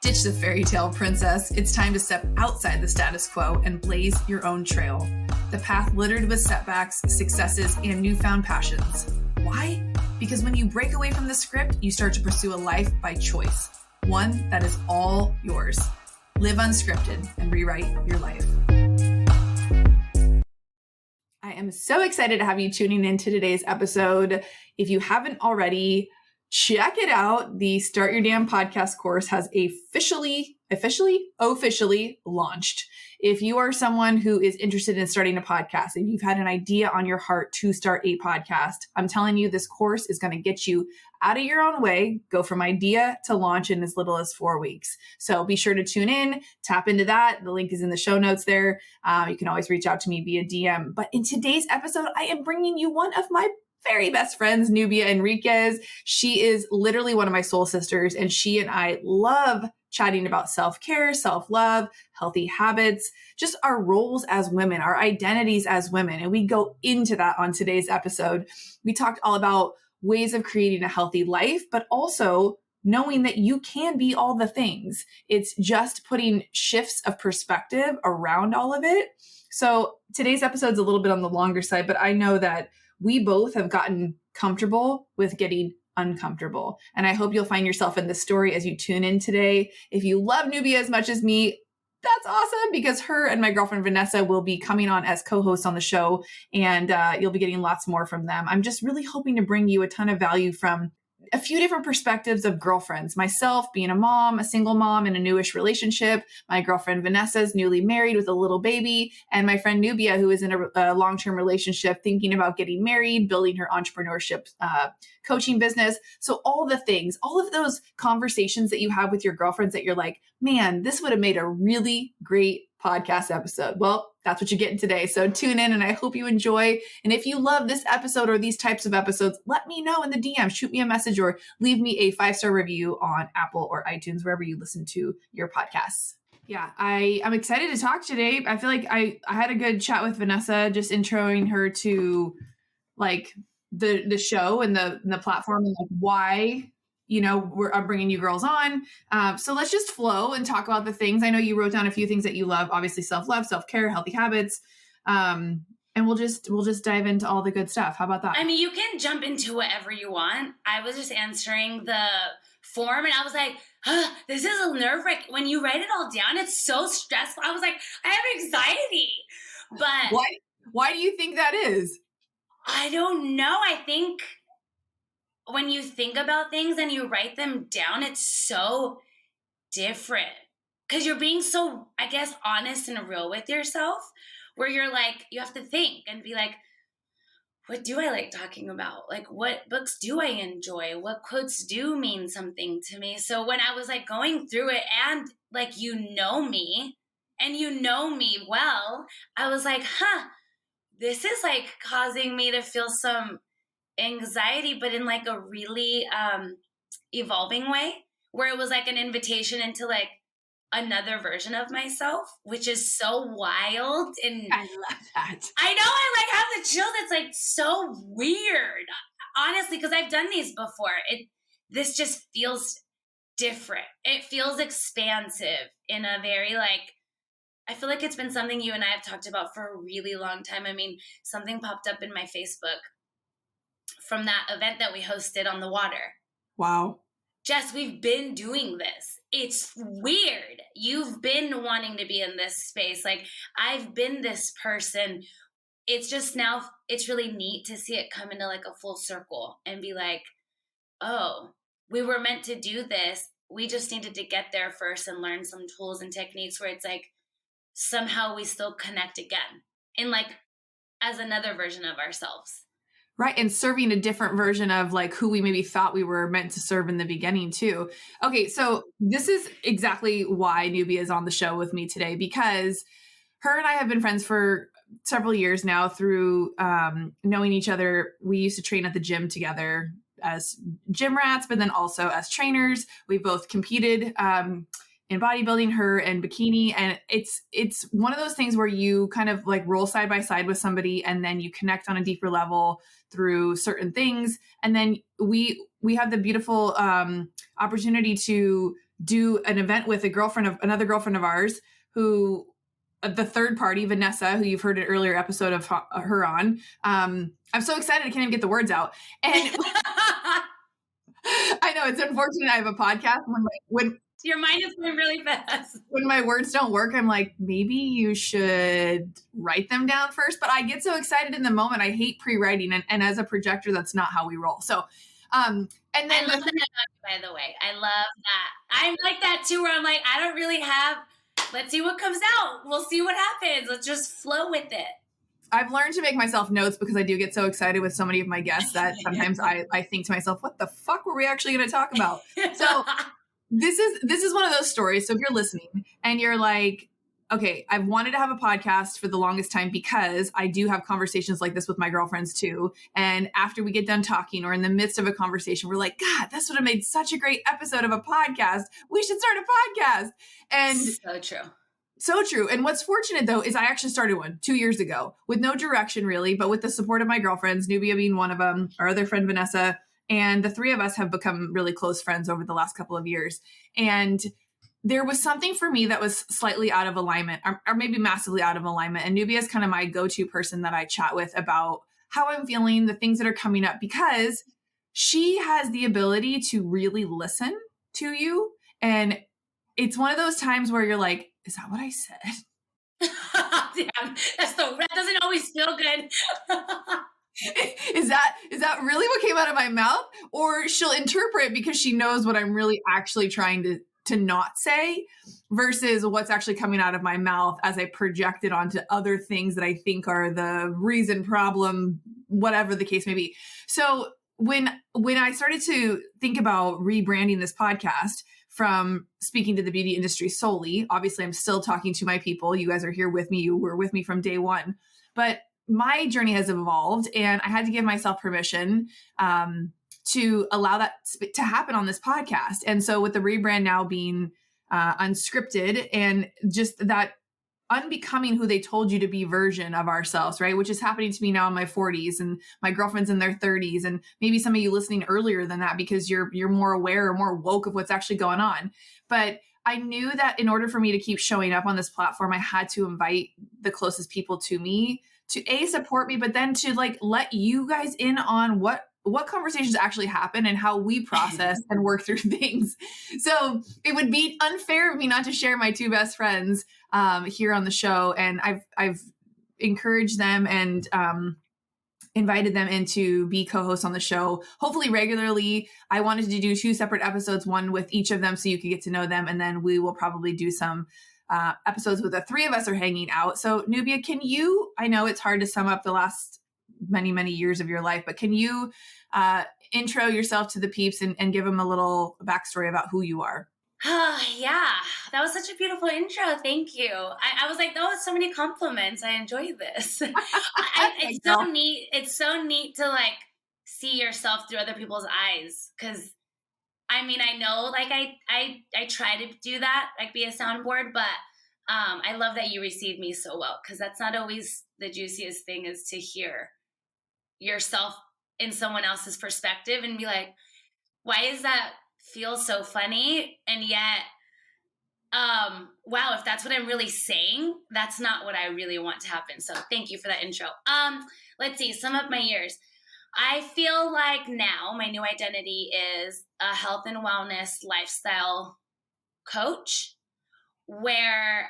Ditch the fairy tale princess. It's time to step outside the status quo and blaze your own trail. The path littered with setbacks, successes, and newfound passions. Why? Because when you break away from the script, you start to pursue a life by choice. One that is all yours. Live unscripted and rewrite your life. I am so excited to have you tuning into today's episode. If you haven't already, check it out. The Start Your Damn Podcast course has officially launched. If you are someone who is interested in starting a podcast, if you've had an idea on your heart to start a podcast, I'm telling you, this course is going to get you out of your own way, go from idea to launch in as little as 4 weeks. So be sure to tune in, tap into that. The link is in the show notes there. You can always reach out to me via DM. But in today's episode, I am bringing you one of my very best friends, Nubia Enriquez. She is literally one of my soul sisters, and she and I love chatting about self-care, self-love, healthy habits, just our roles as women, our identities as women. And we go into that on today's episode. We talked all about ways of creating a healthy life, but also knowing that you can be all the things. It's just putting shifts of perspective around all of it. So today's episode is a little bit on the longer side, but I know that we both have gotten comfortable with getting uncomfortable. And I hope you'll find yourself in this story as you tune in today. If you love Nubia as much as me, that's awesome, because her and my girlfriend Vanessa will be coming on as co-hosts on the show, and you'll be getting lots more from them. I'm just really hoping to bring you a ton of value from a few different perspectives of girlfriends. Myself being a mom, a single mom in a newish relationship, my girlfriend Vanessa's newly married with a little baby, and my friend Nubia, who is in a long-term relationship, thinking about getting married, building her entrepreneurship coaching business. So all the things, all of those conversations that you have with your girlfriends that you're like, man, this would have made a really great podcast episode. Well, that's what you're getting today. So tune in, and I hope you enjoy. And if you love this episode or these types of episodes, let me know in the DM, shoot me a message, or leave me a 5-star review on Apple or iTunes, wherever you listen to your podcasts. Yeah, I'm excited to talk today. I feel like I had a good chat with Vanessa, just introing her to like the show and the platform, and like why, I'm bringing you girls on. So let's just flow and talk about the things. I know you wrote down a few things that you love, obviously self-love, self-care, healthy habits. And we'll just dive into all the good stuff. How about that? I mean, you can jump into whatever you want. I was just answering the form, and I was like, this is a nerve-wracking. When you write it all down, it's so stressful. I was like, I have anxiety. But why do you think that is? I don't know. I think when you think about things and you write them down, it's so different because you're being so, I guess, honest and real with yourself, where you're like, you have to think and be like, what do I like talking about? Like, what books do I enjoy? What quotes do mean something to me? So when I was like going through it, and like, you know me and you know me well, I was like, this is like causing me to feel some anxiety, but in like a really evolving way, where it was like an invitation into like another version of myself, which is so wild. And I love that. I know, I like have the chills. It's like so weird, honestly, because I've done these before. This just feels different. It feels expansive in a very like, I feel like it's been something you and I have talked about for a really long time. I mean, something popped up in my Facebook from that event that we hosted on the water. Wow. Jess, we've been doing this. It's weird. You've been wanting to be in this space. Like, I've been this person. It's just now, it's really neat to see it come into like a full circle and be like, oh, we were meant to do this. We just needed to get there first and learn some tools and techniques where it's like, somehow we still connect again in like as another version of ourselves. Right. And serving a different version of like who we maybe thought we were meant to serve in the beginning too. Okay. So this is exactly why Nubia is on the show with me today, because her and I have been friends for several years now through knowing each other. We used to train at the gym together as gym rats, but then also as trainers. We both competed in bodybuilding, her and bikini. And it's one of those things where you kind of like roll side by side with somebody, and then you connect on a deeper level through certain things. And then we have the beautiful opportunity to do an event with another girlfriend of ours who the third party, Vanessa, who you've heard an earlier episode of her on. I'm so excited I can't even get the words out. And I know it's unfortunate I have a podcast when your mind is going really fast. When my words don't work, I'm like, maybe you should write them down first. But I get so excited in the moment. I hate pre-writing. And as a projector, that's not how we roll. So, and then I love that, by the way. I love that. I'm like that too, where I'm like, I don't really have, let's see what comes out. We'll see what happens. Let's just flow with it. I've learned to make myself notes because I do get so excited with so many of my guests that sometimes I think to myself, what the fuck were we actually going to talk about? So this is one of those stories. So if you're listening and you're like, okay, I've wanted to have a podcast for the longest time because I do have conversations like this with my girlfriends too. And after we get done talking or in the midst of a conversation, we're like, God, this would have made such a great episode of a podcast. We should start a podcast. And so true. So true. And what's fortunate though, is I actually started one 2 years ago with no direction really, but with the support of my girlfriends, Nubia being one of them, our other friend, Vanessa, and the three of us have become really close friends over the last couple of years. And there was something for me that was slightly out of alignment or maybe massively out of alignment. And Nubia is kind of my go-to person that I chat with about how I'm feeling, the things that are coming up, because she has the ability to really listen to you. And it's one of those times where you're like, is that what I said? Damn, that doesn't always feel good. Is that really what came out of my mouth? Or she'll interpret because she knows what I'm really actually trying to not say versus what's actually coming out of my mouth as I project it onto other things that I think are the reason, problem, whatever the case may be. So when I started to think about rebranding this podcast from speaking to the beauty industry solely, obviously I'm still talking to my people. You guys are here with me. You were with me from day one. But my journey has evolved and I had to give myself permission to allow that to happen on this podcast. And so with the rebrand now being unscripted and just that unbecoming who they told you to be version of ourselves, right? Which is happening to me now in my 40s and my girlfriend's in their 30s. And maybe some of you listening earlier than that because you're more aware or more woke of what's actually going on. But I knew that in order for me to keep showing up on this platform, I had to invite the closest people to me to support me, but then to like let you guys in on what conversations actually happen and how we process and work through things. So it would be unfair of me not to share my two best friends here on the show. And I've encouraged them and invited them in to be co-hosts on the show, hopefully regularly. I wanted to do 2 separate episodes, one with each of them so you could get to know them. And then we will probably do some episodes with the three of us are hanging out. So Nubia, I know it's hard to sum up the last many, many years of your life, but can you intro yourself to the peeps and give them a little backstory about who you are? Yeah, that was such a beautiful intro. Thank you. I was like, that was so many compliments. I enjoyed this. It's so neat. It's so neat to like see yourself through other people's eyes. Cause I mean, I know like I try to do that, like be a soundboard, but I love that you received me so well. Cause that's not always the juiciest thing is to hear yourself in someone else's perspective and be like, why is that feel so funny? And yet, wow, if that's what I'm really saying, that's not what I really want to happen. So thank you for that intro. Let's see, sum up my years. I feel like now my new identity is a health and wellness lifestyle coach where,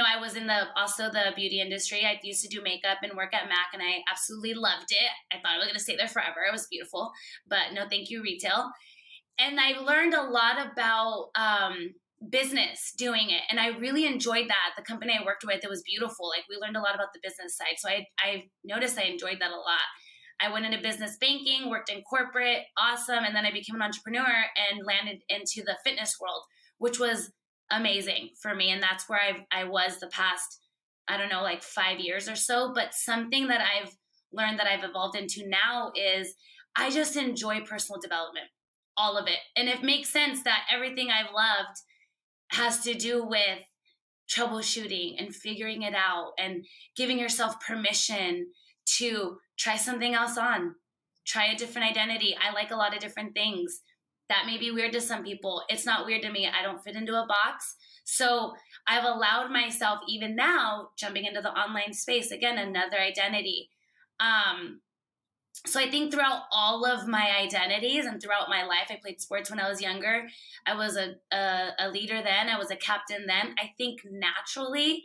I was in also the beauty industry. I used to do makeup and work at MAC and I absolutely loved it. I thought I was going to stay there forever. It was beautiful, but no, thank you, retail. And I learned a lot about business doing it. And I really enjoyed that. The company I worked with, it was beautiful. Like we learned a lot about the business side. So I noticed I enjoyed that a lot. I went into business banking, worked in corporate, awesome. And then I became an entrepreneur and landed into the fitness world, which was amazing for me. And that's where I was the past, I don't know, like 5 years or so. But something that I've learned that I've evolved into now is I just enjoy personal development, all of it. And it makes sense that everything I've loved has to do with troubleshooting and figuring it out and giving yourself permission to try something else on, try a different identity. I like a lot of different things. That may be weird to some people. It's not weird to me. I don't fit into a box. So I've allowed myself, even now, jumping into the online space, again, another identity. So I think throughout all of my identities and throughout my life, I played sports when I was younger. I was a leader then. I was a captain then. I think naturally,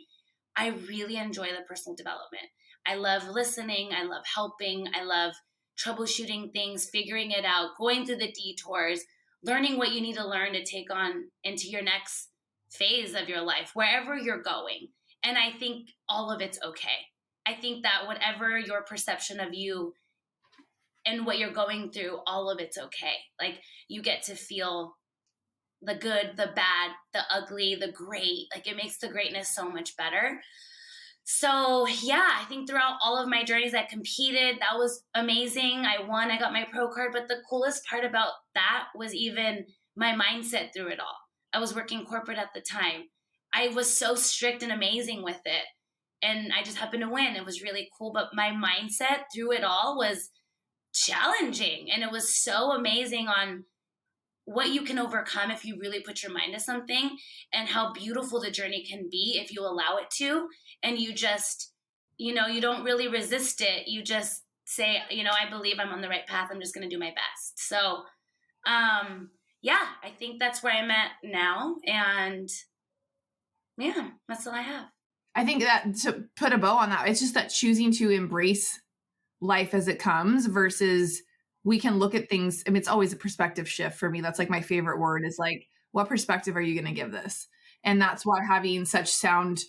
I really enjoy the personal development. I love listening. I love helping. I love troubleshooting things, figuring it out, going through the detours, learning what you need to learn to take on into your next phase of your life, wherever you're going. And I think all of it's okay. I think that whatever your perception of you and what you're going through, all of it's okay. Like, you get to feel the good, the bad, the ugly, the great. Like, it makes the greatness so much better. So yeah, I think throughout all of my journeys, I competed. That was amazing. I won. I got my pro card. But the coolest part about that was even my mindset through it all. I was working corporate at the time. I was so strict and amazing with it. And I just happened to win. It was really cool. But my mindset through it all was challenging. And it was so amazing on what you can overcome if you really put your mind to something, and how beautiful the journey can be if you allow it to. And you just, you don't really resist it. You just say, I believe I'm on the right path. I'm just going to do my best. So, yeah, I think that's where I'm at now. And yeah, that's all I have. I think that, to put a bow on that, it's just that choosing to embrace life as it comes versus we can look at things. I mean, it's always a perspective shift for me. That's like my favorite word, is like, what perspective are you going to give this? And that's why having such sound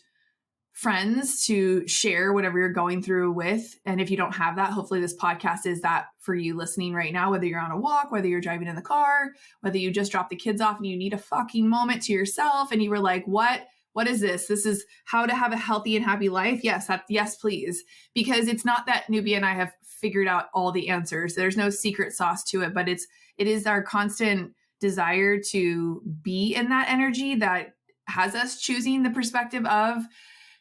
friends to share whatever you're going through with. And if you don't have that, hopefully this podcast is that for you listening right now, whether you're on a walk, whether you're driving in the car, whether you just dropped the kids off and you need a fucking moment to yourself and you were like, what is this? This is how to have a healthy and happy life. Yes, please. Because it's not that Nubia and I have figured out all the answers. There's no secret sauce to it, but it is our constant desire to be in that energy that has us choosing the perspective of,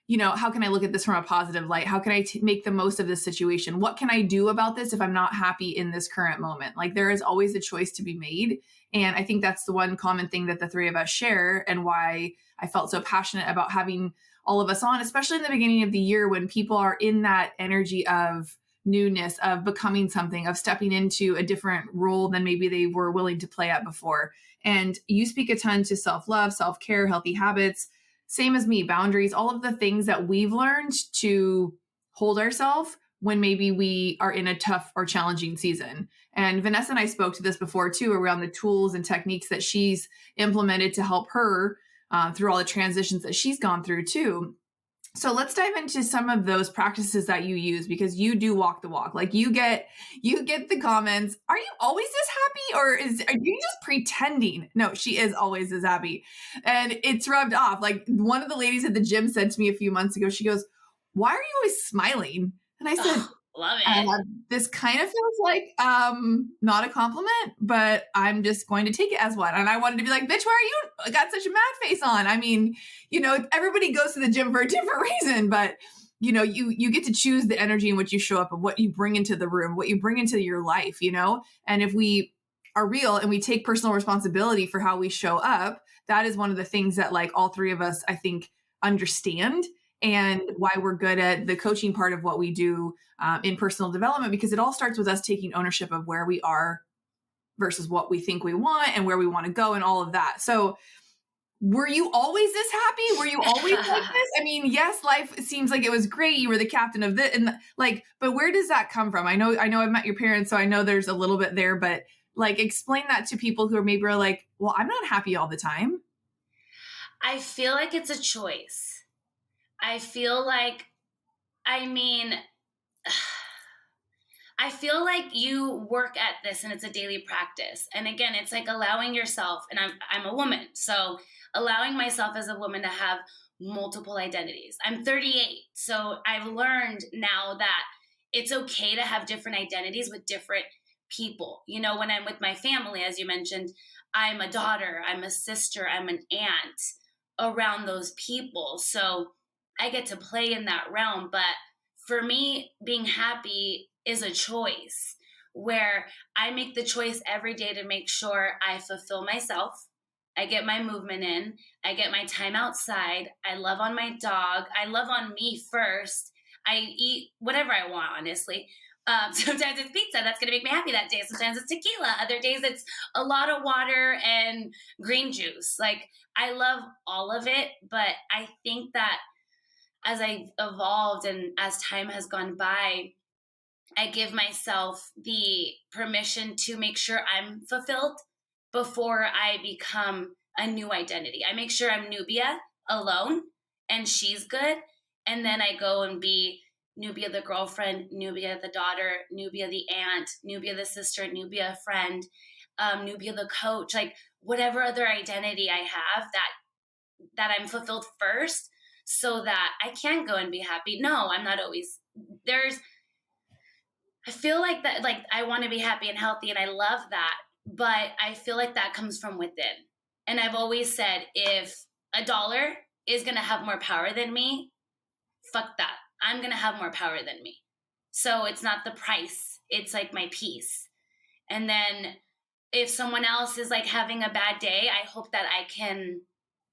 how can I look at this from a positive light? How can I make the most of this situation? What can I do about this if I'm not happy in this current moment? Like, there is always a choice to be made. And I think that's the one common thing that the three of us share, and why I felt so passionate about having all of us on, especially in the beginning of the year when people are in that energy of newness, of becoming something, of stepping into a different role than maybe they were willing to play at before. And you speak a ton to self-love, self-care, healthy habits, same as me, boundaries, all of the things that we've learned to hold ourselves when maybe we are in a tough or challenging season. And Vanessa and I spoke to this before too, around the tools and techniques that she's implemented to help her through all the transitions that she's gone through too. So let's dive into some of those practices that you use, because you do walk the walk. Like, you get the comments, are you always this happy, or are you just pretending? No, she is always this happy. And it's rubbed off. Like, one of the ladies at the gym said to me a few months ago, she goes, why are you always smiling? And I said, love it. This kind of feels like not a compliment, but I'm just going to take it as one. And I wanted to be like, bitch, why are you got such a mad face on? I mean, everybody goes to the gym for a different reason, but you get to choose the energy in which you show up and what you bring into the room, what you bring into your life, And if we are real and we take personal responsibility for how we show up, that is one of the things that, like, all three of us, I think, understand, and why we're good at the coaching part of what we do in personal development, because it all starts with us taking ownership of where we are versus what we think we want and where we want to go and all of that. So were you always this happy? Were you always like this? I mean, yes, life seems like it was great. You were the captain of this, and but where does that come from? I know I've met your parents, so I know there's a little bit there, but like, explain that to people who are like, well, I'm not happy all the time. I feel like it's a choice. I feel like you work at this and it's a daily practice. And again, it's like allowing yourself, and I'm a woman, so allowing myself as a woman to have multiple identities. I'm 38, so I've learned now that it's okay to have different identities with different people. When I'm with my family, as you mentioned, I'm a daughter, I'm a sister, I'm an aunt around those people. So I get to play in that realm. But for me, being happy is a choice. where I make the choice every day to make sure I fulfill myself. I get my movement in. I get my time outside. I love on my dog. I love on me first. I eat whatever I want, honestly. Sometimes it's pizza. That's going to make me happy that day. Sometimes it's tequila. Other days it's a lot of water and green juice. Like, I love all of it. But I think that as I evolved and as time has gone by, I give myself the permission to make sure I'm fulfilled before I become a new identity. I make sure I'm Nubia alone and she's good. And then I go and be Nubia the girlfriend, Nubia the daughter, Nubia the aunt, Nubia the sister, Nubia friend, Nubia the coach, like whatever other identity I have that I'm fulfilled first so that I can go and be happy. No, I'm not always. I feel like that, like I want to be happy and healthy and I love that, but I feel like that comes from within. And I've always said, if a dollar is going to have more power than me, fuck that. I'm going to have more power than me. So it's not the price. It's like my peace. And then if someone else is like having a bad day, I hope that I can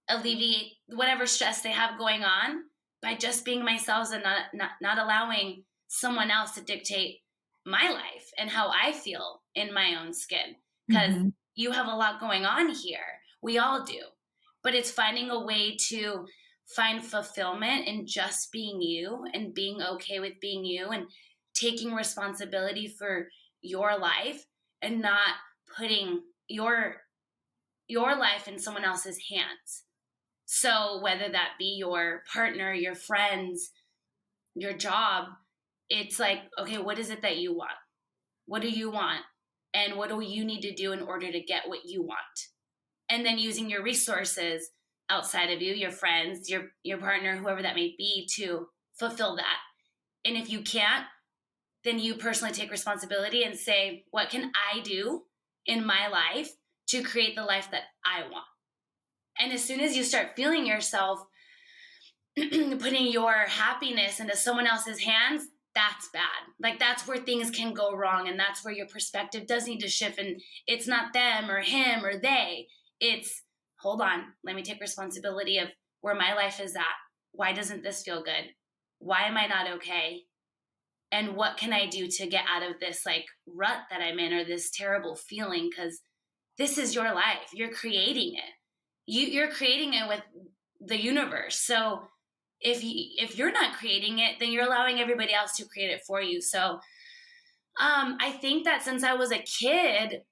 alleviate whatever stress they have going on by just being myself and not allowing someone else to dictate my life and how I feel in my own skin. Because you have a lot going on here. We all do. But it's finding a way to find fulfillment in just being you and being okay with being you and taking responsibility for your life and not putting your life in someone else's hands. So whether that be your partner, your friends, your job, it's like, okay, what is it that you want? What do you want? And what do you need to do in order to get what you want? And then using your resources outside of you, your friends, your partner, whoever that may be, to fulfill that. And if you can't, then you personally take responsibility and say, what can I do in my life to create the life that I want? And as soon as you start feeling yourself putting your happiness into someone else's hands, that's bad. Like, that's where things can go wrong. And that's where your perspective does need to shift. And it's not them or him or they. It's, hold on, let me take responsibility of where my life is at. Why doesn't this feel good? Why am I not okay? And what can I do to get out of this like rut that I'm in or this terrible feeling? Because this is your life. You're creating it. You're creating it with the universe. So if you're not creating it, then you're allowing everybody else to create it for you. So I think that since I was a kid,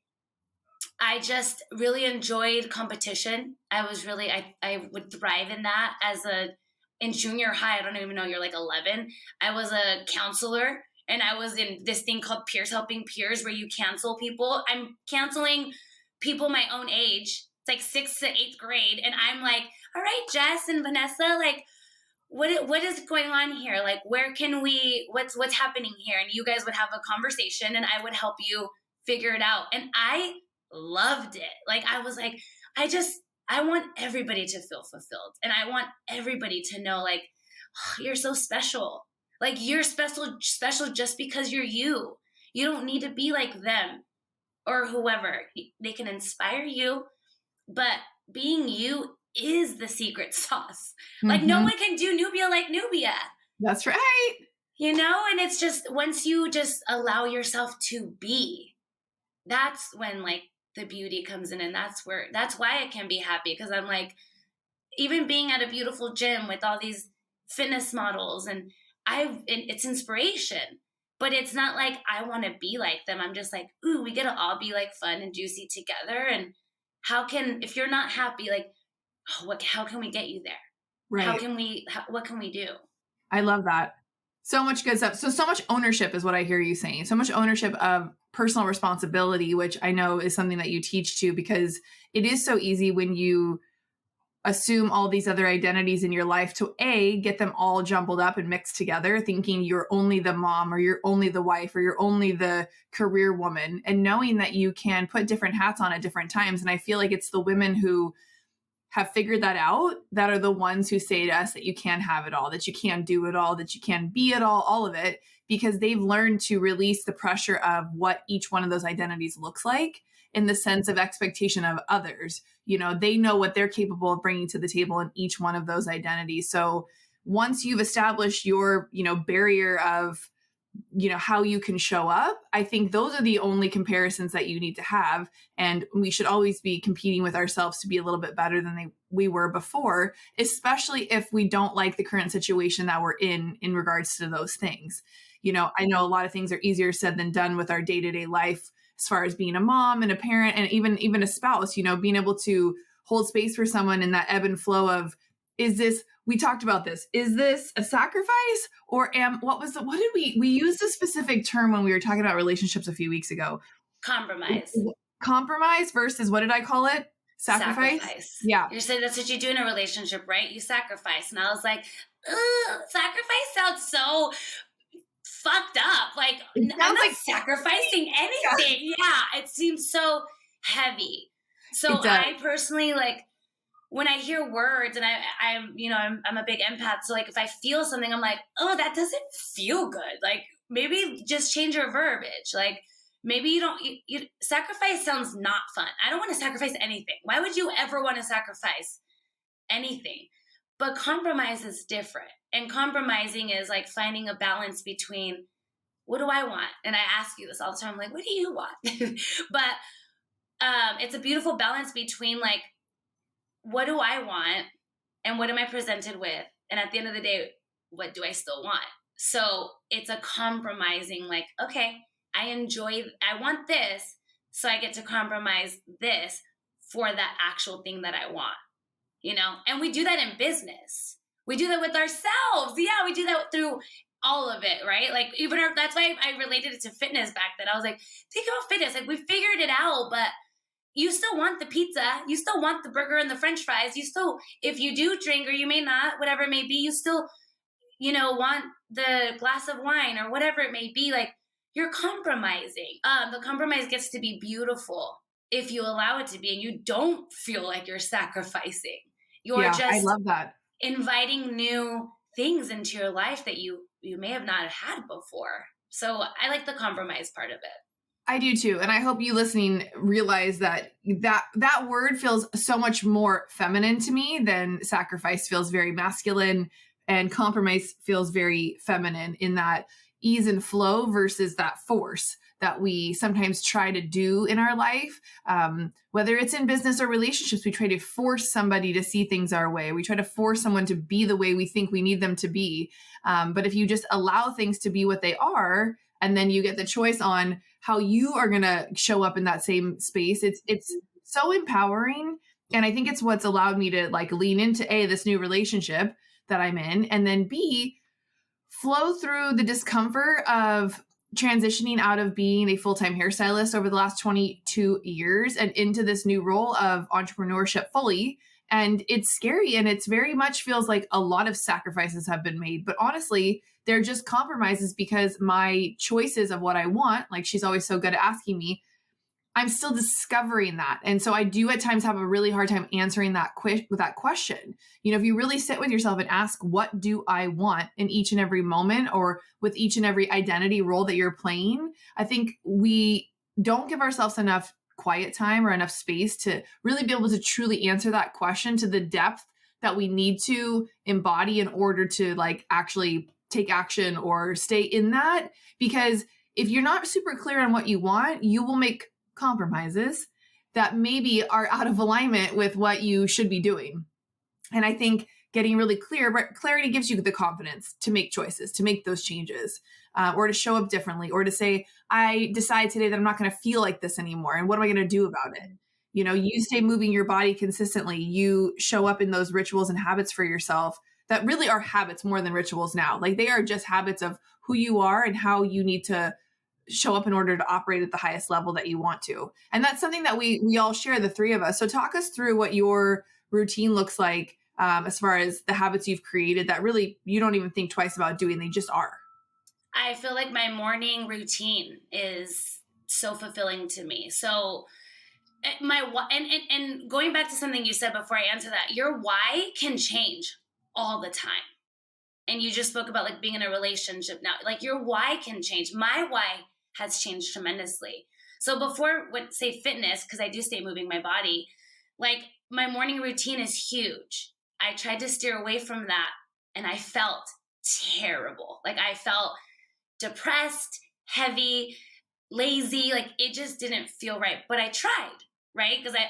I just really enjoyed competition. I would thrive in that in junior high. I don't even know, you're like 11. I was a counselor and I was in this thing called Peers Helping Peers where you cancel people. I'm canceling people my own age. It's like 6th to 8th grade. And I'm like, all right, Jess and Vanessa, like, what is going on here? Like, what's happening here? And you guys would have a conversation and I would help you figure it out. And I loved it. Like, I was like, I want everybody to feel fulfilled. And I want everybody to know, like, oh, you're so special. Like, you're special just because you're you. You don't need to be like them or whoever. They can inspire you, but being you is the secret sauce. Like, no one can do Nubia like Nubia. That's right. You know, and it's just, once you just allow yourself to be, that's when like the beauty comes in. And that's why I can be happy. Cause I'm like, even being at a beautiful gym with all these fitness models and it's inspiration, but it's not like I want to be like them. I'm just like, ooh, we get to all be like fun and juicy together. And if you're not happy, like, how can we get you there? Right. What can we do? I love that. So much good stuff. So much ownership is what I hear you saying. So much ownership of personal responsibility, which I know is something that you teach too, because it is so easy when you assume all these other identities in your life to get them all jumbled up and mixed together, thinking you're only the mom or you're only the wife or you're only the career woman, and knowing that you can put different hats on at different times. And I feel like it's the women who have figured that out that are the ones who say to us that you can't have it all, that you can't do it all, that you can't be it all of it, because they've learned to release the pressure of what each one of those identities looks like in the sense of expectation of others. You know, they know what they're capable of bringing to the table in each one of those identities. So once you've established your, barrier of, how you can show up, I think those are the only comparisons that you need to have. And we should always be competing with ourselves to be a little bit better than we were before, especially if we don't like the current situation that we're in regards to those things. I know a lot of things are easier said than done with our day-to-day life, as far as being a mom and a parent and even a spouse, being able to hold space for someone in that ebb and flow of, we talked about this. Is this a sacrifice or we used a specific term when we were talking about relationships a few weeks ago. Compromise. Compromise versus, what did I call it? Sacrifice. Yeah. You're saying that's what you do in a relationship, right? You sacrifice. And I was like, ugh, sacrifice sounds so fucked up. Like, I'm not sacrificing anything. Yeah. It seems so heavy. So I personally, like, when I hear words and I'm a big empath. So like, if I feel something, I'm like, oh, that doesn't feel good. Like, maybe just change your verbiage. Like, maybe you sacrifice sounds not fun. I don't want to sacrifice anything. Why would you ever want to sacrifice anything? But compromise is different. And compromising is like finding a balance between, what do I want? And I ask you this all the time. I'm like, what do you want? But it's a beautiful balance between like, what do I want and what am I presented with? And at the end of the day, what do I still want? So it's a compromising, like, okay, I want this, so I get to compromise this for that actual thing that I want, And we do that in business. We do that with ourselves. Yeah, we do that through all of it, right? Like, that's why I related it to fitness back then. I was like, think about fitness. Like, we figured it out, but you still want the pizza. You still want the burger and the French fries. You still, if you do drink or you may not, whatever it may be, you still, want the glass of wine or whatever it may be. Like, you're compromising. The compromise gets to be beautiful if you allow it to be, and you don't feel like you're sacrificing. You're just I love that. Inviting new things into your life that you may have not had before. So I like the compromise part of it. I do too. And I hope you listening realize that word feels so much more feminine to me than sacrifice feels very masculine, and compromise feels very feminine, in that ease and flow versus that force that we sometimes try to do in our life. Whether it's in business or relationships, we try to force somebody to see things our way. We try to force someone to be the way we think we need them to be. But if you just allow things to be what they are, and then you get the choice on how you are going to show up in that same space, it's so empowering. And I think it's what's allowed me to like lean into this new relationship that I'm in, and then B, flow through the discomfort of transitioning out of being a full-time hairstylist over the last 22 years and into this new role of entrepreneurship fully. And it's scary, and it's very much feels like a lot of sacrifices have been made. But honestly, they're just compromises, because my choices of what I want, like she's always so good at asking me, I'm still discovering that. And so I do at times have a really hard time answering that with that question. If you really sit with yourself and ask, what do I want in each and every moment, or with each and every identity role that you're playing, I think we don't give ourselves enough quiet time or enough space to really be able to truly answer that question to the depth that we need to embody in order to like actually take action or stay in that. Because if you're not super clear on what you want, you will make compromises that maybe are out of alignment with what you should be doing. And I think getting really clear, but clarity gives you the confidence to make choices, to make those changes, or to show up differently, or to say, I decide today that I'm not going to feel like this anymore. And what am I going to do about it? You stay moving your body consistently. You show up in those rituals and habits for yourself that really are habits more than rituals now. Like, they are just habits of who you are and how you need to show up in order to operate at the highest level that you want to. And that's something that we all share, the three of us. So talk us through what your routine looks like, as far as the habits you've created that really you don't even think twice about doing. They just are. I feel like my morning routine is so fulfilling to me. So And going back to something you said before I answer that, your why can change all the time. And you just spoke about like being in a relationship now, like your why can change. My why has changed tremendously. So before, say fitness, because I do stay moving my body, like my morning routine is huge. I tried to steer away from that and I felt terrible. Like I felt depressed, heavy, lazy, like it just didn't feel right. But I tried, right? Because I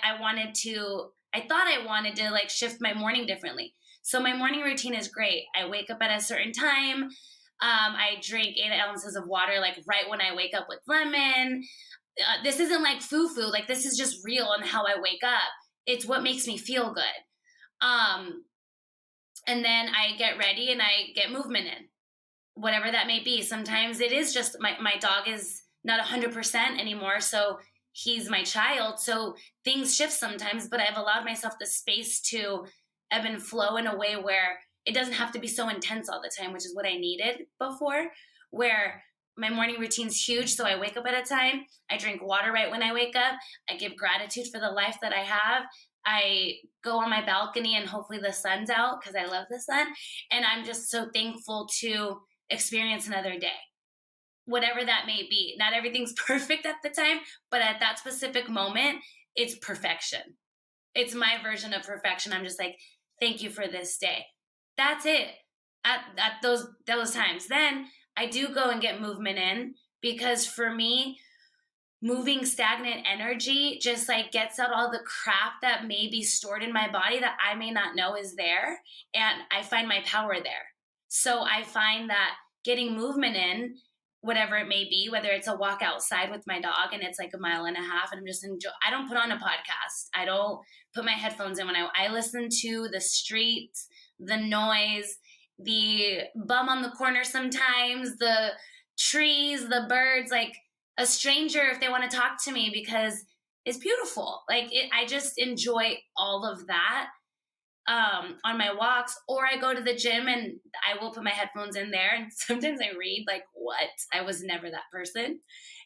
thought I wanted to like shift my morning differently. So my morning routine is great. I wake up at a certain time. I drink 8 ounces of water, like right when I wake up with lemon. This isn't like foo-foo. Like this is just real on how I wake up. It's what makes me feel good. And then I get ready and I get movement in, whatever that may be. Sometimes it is just my dog is not 100% anymore. So he's my child. So things shift sometimes, but I've allowed myself the space to ebb and flow in a way where it doesn't have to be so intense all the time, which is what I needed before, where my morning routine's huge. So I wake up at a time. I drink water right when I wake up. I give gratitude for the life that I have. I go on my balcony and hopefully the sun's out because I love the sun. And I'm just so thankful to experience another day, whatever that may be. Not everything's perfect at the time, but at that specific moment, it's perfection. It's my version of perfection. I'm just like, thank you for this day. That's it. At those times. Then I do go and get movement in because for me, moving stagnant energy just like gets out all the crap that may be stored in my body that I may not know is there. And I find my power there. So I find that getting movement in, whatever it may be, whether it's a walk outside with my dog and it's like 1.5 miles and I'm just I don't put on a podcast. I don't put my headphones in when I listen to the streets, the noise, the bum on the corner sometimes, the trees, the birds, like a stranger if they want to talk to me because it's beautiful. Like I just enjoy all of that on my walks, or I go to the gym and I will put my headphones in there and sometimes I read like, what? I was never that person.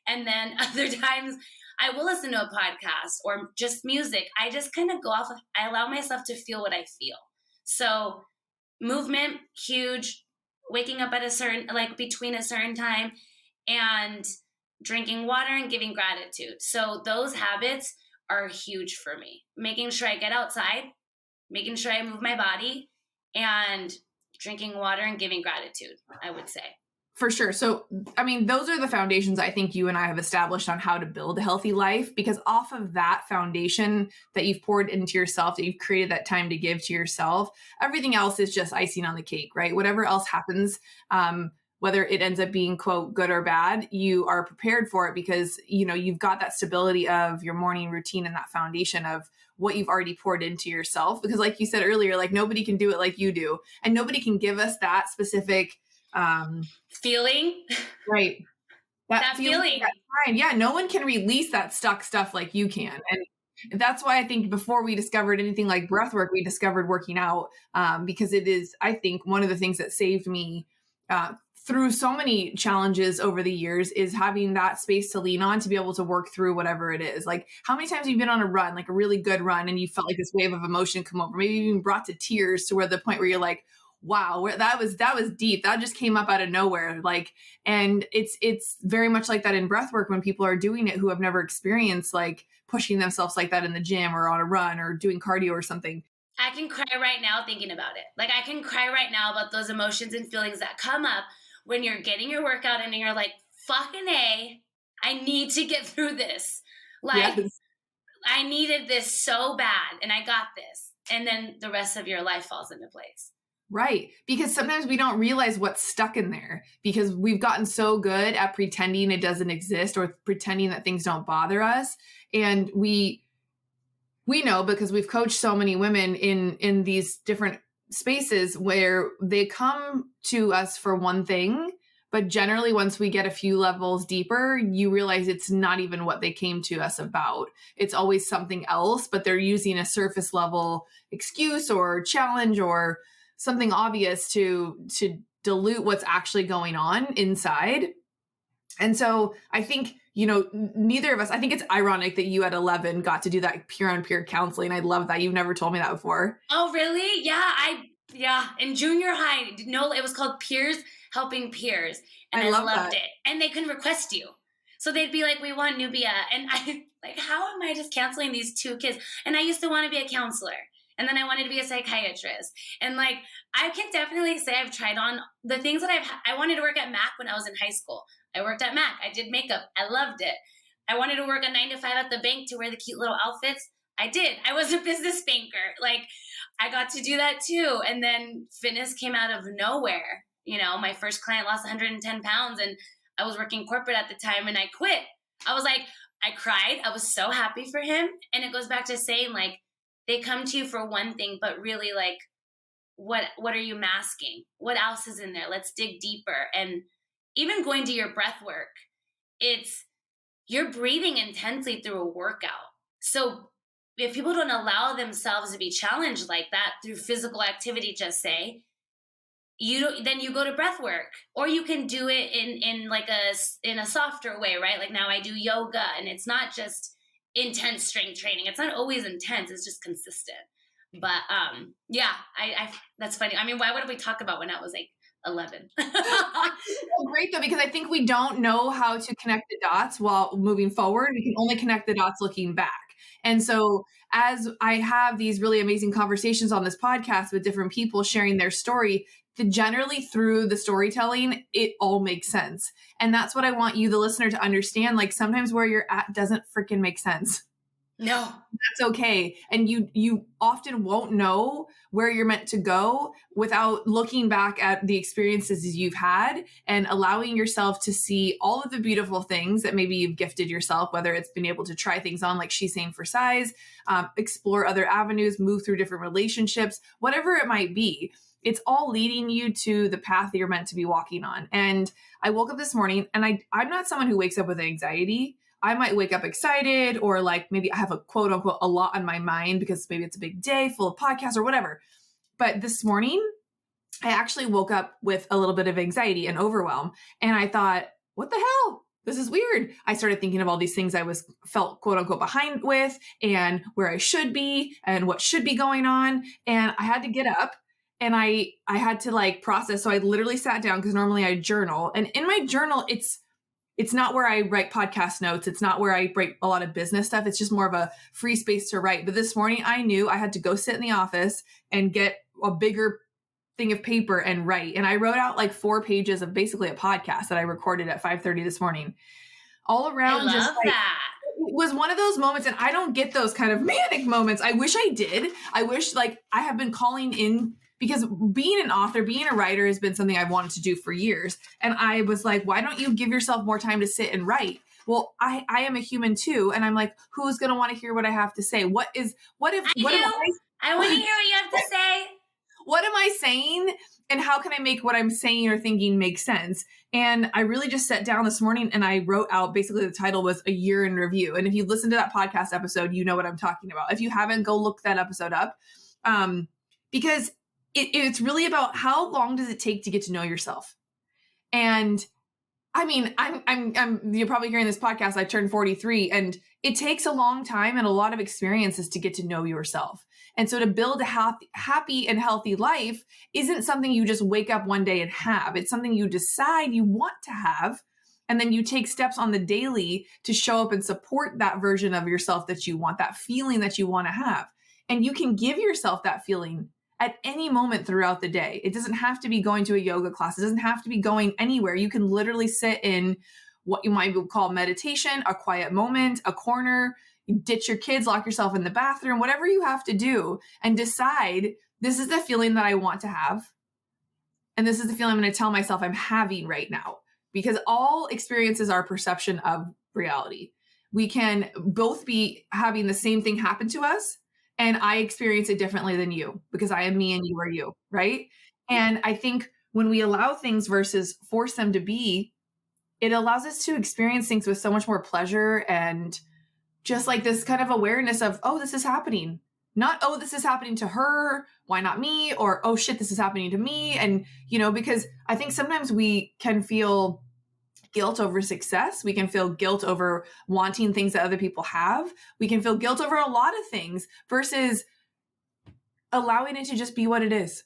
And then other times I will listen to a podcast or just music. I just kind of go off of, I allow myself to feel what I feel. So movement, huge, waking up at a certain, like between a certain time and drinking water and giving gratitude. So those habits are huge for me. Making sure I get outside, making sure I move my body, and drinking water and giving gratitude, I would say. For sure. So, I mean, those are the foundations I think you and I have established on how to build a healthy life, because off of that foundation that you've poured into yourself, that you've created that time to give to yourself, everything else is just icing on the cake, right? Whatever else happens, whether it ends up being, quote, good or bad, you are prepared for it because, you know, you've got that stability of your morning routine and that foundation of what you've already poured into yourself. Because like you said earlier, like nobody can do it like you do. And nobody can give us that specific feeling. Right. That feeling. Yeah. No one can release that stuck stuff like you can. And that's why I think before we discovered anything like breath work, we discovered working out because it is, I think, one of the things that saved me through so many challenges over the years is having that space to lean on to be able to work through whatever it is. Like how many times have you been on a run, like a really good run, and you felt like this wave of emotion come over, maybe even brought to tears to where the point where you're like, wow, that was deep. That just came up out of nowhere. Like, and it's very much like that in breath work when people are doing it who have never experienced like pushing themselves like that in the gym or on a run or doing cardio or something. I can cry right now thinking about it. Like I can cry right now about those emotions and feelings that come up when you're getting your workout and you're like, fucking A, I need to get through this. Like yes. I needed this so bad and I got this. And then the rest of your life falls into place. Right. Because sometimes we don't realize what's stuck in there because we've gotten so good at pretending it doesn't exist or pretending that things don't bother us. And we know because we've coached so many women in these different spaces where they come to us for one thing, but generally once we get a few levels deeper, you realize it's not even what they came to us about. It's always something else, but they're using a surface level excuse or challenge or something obvious to dilute what's actually going on inside. And so I think, neither of us, I think it's ironic that you at 11 got to do that peer-on-peer counseling. I love that. You've never told me that before. Oh, really? Yeah. In junior high, no, it was called Peers Helping Peers. And I loved it. And they can request you. So they'd be like, we want Nubia. And I like, how am I just counseling these two kids? And I used to want to be a counselor. And then I wanted to be a psychiatrist. And like, I can definitely say I've tried on the things that I wanted to work at Mac when I was in high school. I worked at Mac. I did makeup. I loved it. I wanted to work a 9 to 5 at the bank to wear the cute little outfits. I did. I was a business banker. Like, I got to do that too. And then fitness came out of nowhere. My first client lost 110 pounds and I was working corporate at the time and I quit. I was like, I cried. I was so happy for him. And it goes back to saying like, they come to you for one thing, but really like, what are you masking? What else is in there? Let's dig deeper. And even going to your breath work, you're breathing intensely through a workout. So if people don't allow themselves to be challenged like that through physical activity, just say, then you go to breath work, or you can do it in a softer way, right? Like now I do yoga, and it's not just intense strength training. It's not always intense. It's just consistent. But yeah, I that's funny. I mean, why would we talk about when I was like 11? Great though, because I think we don't know how to connect the dots while moving forward. We can only connect the dots looking back. And so as I have these really amazing conversations on this podcast with different people sharing their story, generally through the storytelling, it all makes sense. And that's what I want you, the listener, to understand. Like sometimes where you're at doesn't freaking make sense. No, that's okay. And you often won't know where you're meant to go without looking back at the experiences you've had and allowing yourself to see all of the beautiful things that maybe you've gifted yourself, whether it's been able to try things on, like she's saying, for size, explore other avenues, move through different relationships, whatever it might be. It's all leading you to the path that you're meant to be walking on. And I woke up this morning, and I'm not someone who wakes up with anxiety. I might wake up excited, or like maybe I have a quote unquote a lot on my mind because maybe it's a big day full of podcasts or whatever. But this morning, I actually woke up with a little bit of anxiety and overwhelm. And I thought, what the hell? This is weird. I started thinking of all these things I felt quote unquote behind with, and where I should be and what should be going on. And I had to get up. And I had to like process. So I literally sat down, because normally I journal. And in my journal, it's not where I write podcast notes. It's not where I write a lot of business stuff. It's just more of a free space to write. But this morning I knew I had to go sit in the office and get a bigger thing of paper and write. And I wrote out like 4 pages of basically a podcast that I recorded at 5:30 this morning. All around, I just love like, that. It was one of those moments, and I don't get those kind of manic moments. I wish I did. I wish like I have been calling in, because being an author, being a writer has been something I've wanted to do for years. And I was like, why don't you give yourself more time to sit and write? Well, I am a human too. And I'm like, who's going to want to hear what I have to say? I want to hear what you have to say. What am I saying? And how can I make what I'm saying or thinking make sense? And I really just sat down this morning and I wrote out, basically the title was A Year in Review. And if you listen to that podcast episode, you know what I'm talking about. If you haven't, go look that episode up. Because it's really about how long does it take to get to know yourself. And I mean, you're probably hearing this podcast, I turned 43, and it takes a long time and a lot of experiences to get to know yourself. And so to build a happy and healthy life isn't something you just wake up one day and have. It's something you decide you want to have. And then you take steps on the daily to show up and support that version of yourself that you want, that feeling that you want to have. And you can give yourself that feeling at any moment throughout the day. It doesn't have to be going to a yoga class. It doesn't have to be going anywhere. You can literally sit in what you might call meditation, a quiet moment, a corner, ditch your kids, lock yourself in the bathroom, whatever you have to do, and decide, this is the feeling that I want to have. And this is the feeling I'm going to tell myself I'm having right now. Because all experiences are perception of reality. We can both be having the same thing happen to us, and I experience it differently than you, because I am me and you are you, right? And I think when we allow things versus force them to be, it allows us to experience things with so much more pleasure and just like this kind of awareness of, oh, this is happening. Not, oh, this is happening to her, why not me? Or, oh shit, this is happening to me. And, because I think sometimes we can feel guilt over success. We can feel guilt over wanting things that other people have. We can feel guilt over a lot of things versus allowing it to just be what it is.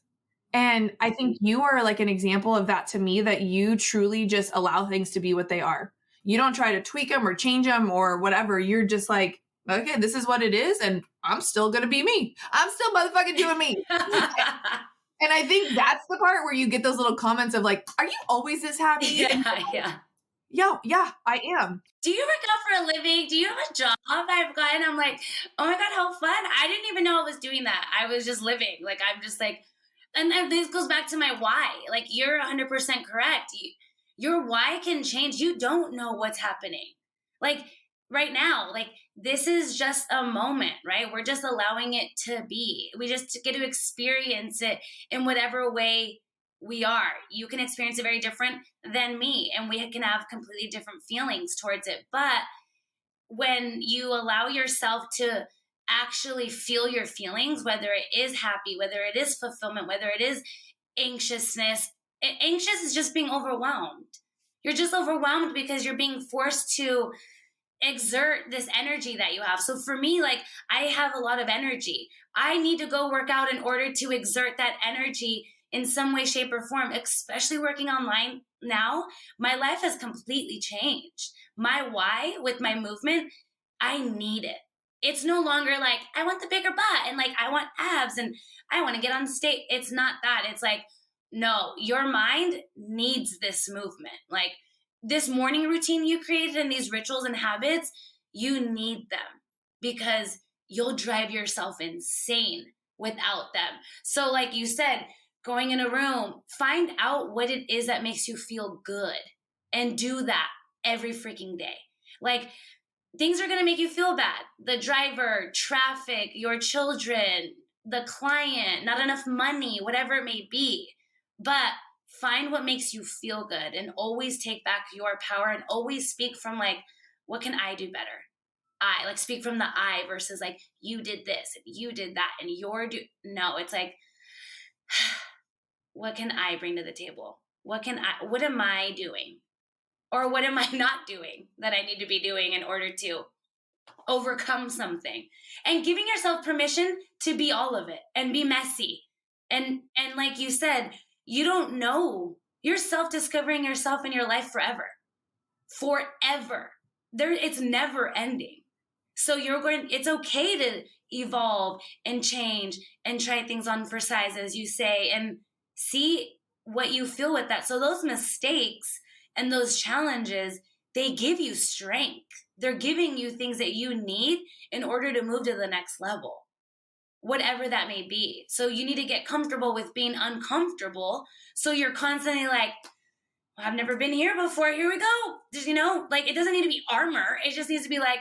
And I think you are like an example of that to me, that you truly just allow things to be what they are. You don't try to tweak them or change them or whatever. You're just like, okay, this is what it is. And I'm still going to be me. I'm still motherfucking doing me. And I think that's the part where you get those little comments of like, are you always this happy? Yeah, I am. Do you work out for a living? Do you have a job? I've gotten, I'm like, oh my God, how fun. I didn't even know I was doing that. I was just living. Like, I'm just like, and this goes back to my why. Like, you're 100% correct. Your why can change. You don't know what's happening. Like, right now, like, this is just a moment, right? We're just allowing it to be. We just get to experience it in whatever way we are. You can experience it very different than me, and we can have completely different feelings towards it. But when you allow yourself to actually feel your feelings, whether it is happy, whether it is fulfillment, whether it is anxiousness, anxious is just being overwhelmed. You're just overwhelmed because you're being forced to exert this energy that you have. So for me, like, I have a lot of energy. I need to go work out in order to exert that energy in some way, shape, or form, especially working online now. My life has completely changed. My why with my movement, I need it. It's no longer like, I want the bigger butt and like, I want abs and I want to get on stage. It's not that. It's like, no, your mind needs this movement. Like, this morning routine you created and these rituals and habits, you need them because you'll drive yourself insane without them. So like you said, going in a room, find out what it is that makes you feel good and do that every freaking day. Like, things are going to make you feel bad. The driver, traffic, your children, the client, not enough money, whatever it may be. But find what makes you feel good and always take back your power and always speak from like, what can I do better? I like speak from the I versus like, you did this, and you did that, and no, it's like, what can I bring to the table? What am I doing? Or what am I not doing that I need to be doing in order to overcome something? And giving yourself permission to be all of it and be messy. And like you said, you don't know. You're self-discovering yourself in your life forever. Forever. It's never ending. So it's okay to evolve and change and try things on for size, as you say, and see what you feel with that. So those mistakes and those challenges, they give you strength. They're giving you things that you need in order to move to the next level, whatever that may be. So you need to get comfortable with being uncomfortable. So you're constantly like, I've never been here before. Here we go. Just, like, it doesn't need to be armor. It just needs to be like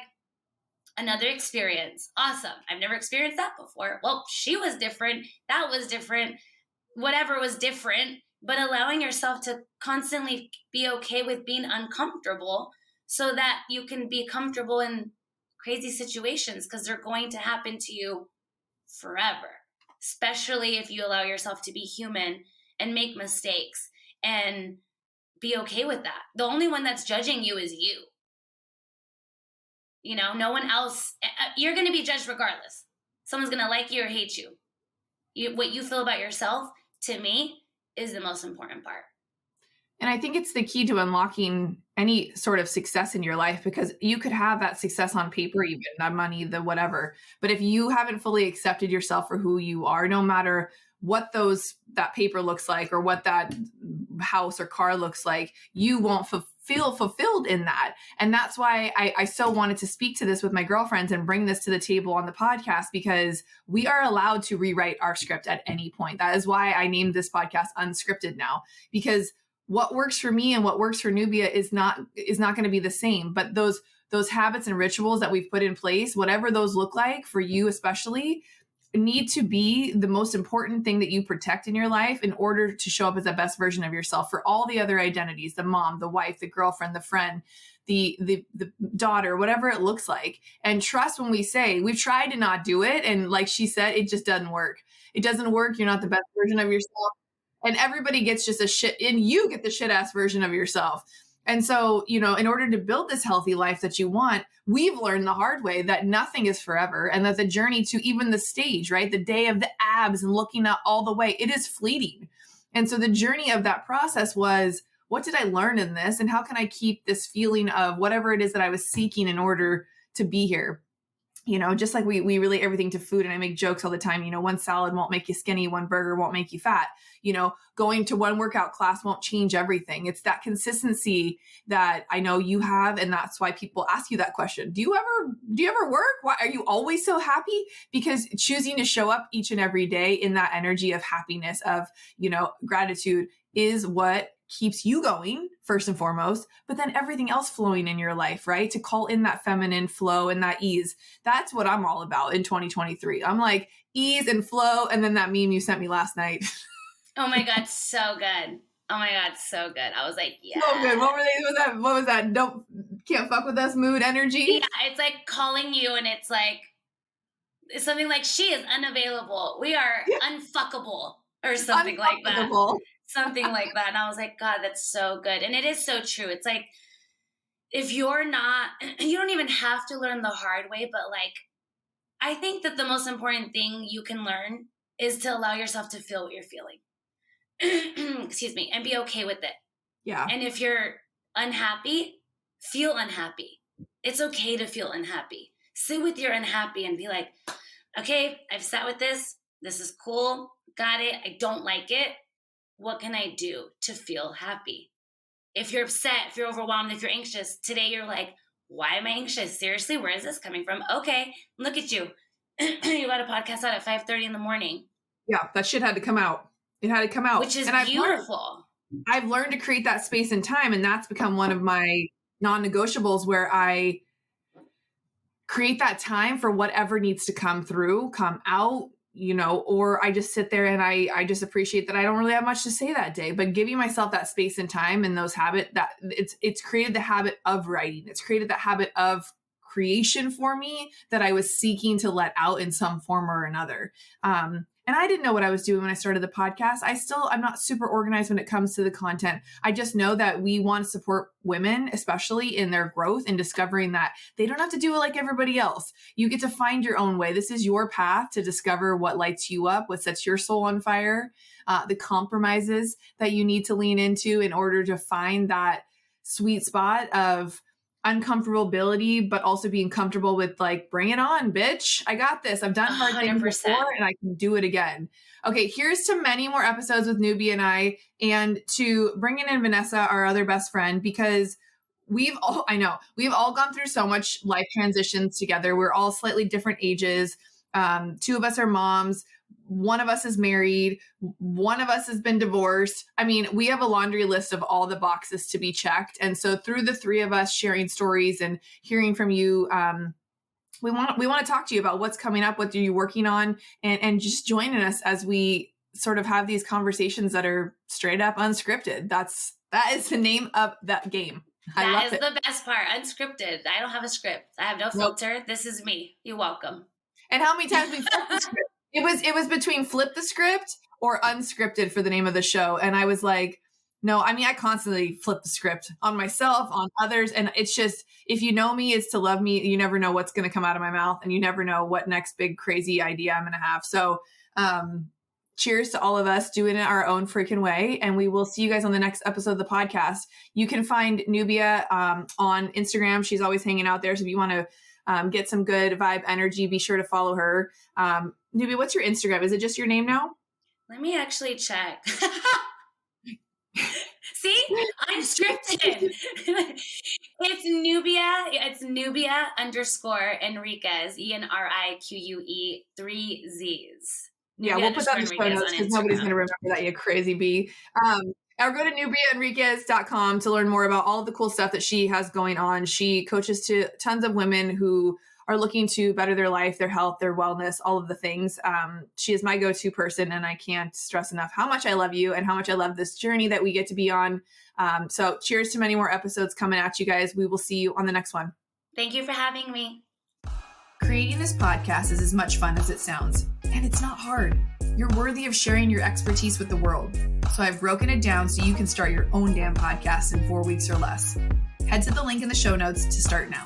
another experience. Awesome. I've never experienced that before. Well, she was different. That was different. Whatever was different. But allowing yourself to constantly be okay with being uncomfortable so that you can be comfortable in crazy situations, because they're going to happen to you forever, especially if you allow yourself to be human and make mistakes and be okay with that. The only one that's judging you is you. No one else. You're going to be judged regardless. Someone's going to like you or hate you. What you feel about yourself, to me, is the most important part. And I think it's the key to unlocking any sort of success in your life, because you could have that success on paper, even that money, the whatever. But if you haven't fully accepted yourself for who you are, no matter what that paper looks like or what that house or car looks like, you won't feel fulfilled in that. And that's why I so wanted to speak to this with my girlfriends and bring this to the table on the podcast, because we are allowed to rewrite our script at any point. That is why I named this podcast Unscripted now, because what works for me and what works for Nubia is not going to be the same. But those habits and rituals that we've put in place, whatever those look like for you especially, need to be the most important thing that you protect in your life in order to show up as the best version of yourself for all the other identities, the mom, the wife, the girlfriend, the friend, the daughter, whatever it looks like. And trust when we say we've tried to not do it. And like she said, it just doesn't work. It doesn't work. You're not the best version of yourself. And everybody gets just and you get the shit ass version of yourself. And so, you know, in order to build this healthy life that you want, we've learned the hard way that nothing is forever and that the journey to even the stage, right? The day of the abs and looking up all the way, it is fleeting. And so the journey of that process was, what did I learn in this? And how can I keep this feeling of whatever it is that I was seeking in order to be here? You know, just like we relate everything to food, and I make jokes all the time, you know, one salad won't make you skinny, one burger won't make you fat. You know, going to one workout class won't change everything. It's that consistency that I know you have. And that's why people ask you that question. Do you ever work? Why are you always so happy? Because choosing to show up each and every day in that energy of happiness, of, you know, gratitude is what keeps you going first and foremost, but then everything else flowing in your life, right? To call in that feminine flow and that ease. That's what I'm all about in 2023. I'm like ease and flow. And then that meme you sent me last night. Oh my God. So good. Oh my God. So good. I was like, yeah. So good. What was that? Can't fuck with us mood energy. Yeah. It's like calling you and it's something like she is unavailable. We are unfuckable or something like that. Something like that. And I was like, God, that's so good. And it is so true. It's like, if you're not, you don't even have to learn the hard way, but like, I think that the most important thing you can learn is to allow yourself to feel what you're feeling. Excuse me. And be okay with it. Yeah. And if you're unhappy, feel unhappy. It's okay to feel unhappy. Sit with your unhappy and be like, okay, I've sat with this. This is cool. Got it. I don't like it. What can I do to feel happy? If you're upset, if you're overwhelmed, if you're anxious, today you're like, why am I anxious? Seriously, where is this coming from? Okay, look at you. You got a podcast out at 5:30 in the morning. Yeah, that shit had to come out. It had to come out. Which is beautiful. I've learned to create that space and time, and that's become one of my non-negotiables where I create that time for whatever needs to come through, come out, you know, or I just sit there and I just appreciate that I don't really have much to say that day, but giving myself that space and time and those habits, that it's created the habit of writing. It's created the habit of creation for me that I was seeking to let out in some form or another. And I didn't know what I was doing when I started the podcast. I'm not super organized when it comes to the content. I just know that we want to support women, especially in their growth and discovering that they don't have to do it like everybody else. You get to find your own way. This is your path to discover what lights you up, what sets your soul on fire, the compromises that you need to lean into in order to find that sweet spot of uncomfortability, but also being comfortable with like, bring it on, bitch. I got this. I've done hard 100%. Things before and I can do it again. Okay. Here's to many more episodes with Nubia and I, and to bringing in Vanessa, our other best friend, because we've all gone through so much life transitions together. We're all slightly different ages. Two of us are moms. One of us is married. One of us has been divorced. I mean, we have a laundry list of all the boxes to be checked. And so through the three of us sharing stories and hearing from you, we want to talk to you about what's coming up, what are you working on, and just joining us as we sort of have these conversations that are straight up unscripted. That is the name of that game. That is the best part. Unscripted. I don't have a script. I have no filter. Nope. This is me. You're welcome. And how many times we flipped the script? It was between flip the script or unscripted for the name of the show. And I was like, no, I mean, I constantly flip the script on myself, on others. And it's just, if you know me, it's to love me. You never know what's going to come out of my mouth and you never know what next big crazy idea I'm going to have. So, cheers to all of us doing it our own freaking way. And we will see you guys on the next episode of the podcast. You can find Nubia, on Instagram. She's always hanging out there. So if you want to, get some good vibe energy, be sure to follow her. Nubia, what's your Instagram? Is it just your name now? Let me actually check. See, I'm scripted. It's Nubia. It's Nubia _ Enriquez, ENRIQUE 3 Z's. Yeah, we'll put that in the show notes because nobody's going to remember that, you crazy bee. Or go to NubiaEnriquez.com to learn more about all of the cool stuff that she has going on. She coaches to tons of women who are looking to better their life, their health, their wellness, all of the things. She is my go-to person, and I can't stress enough how much I love you and how much I love this journey that we get to be on. So cheers to many more episodes coming at you guys. We will see you on the next one. Thank you for having me. Creating this podcast is as much fun as it sounds, and it's not hard. You're worthy of sharing your expertise with the world. So I've broken it down so you can start your own damn podcast in 4 weeks or less. Head to the link in the show notes to start now.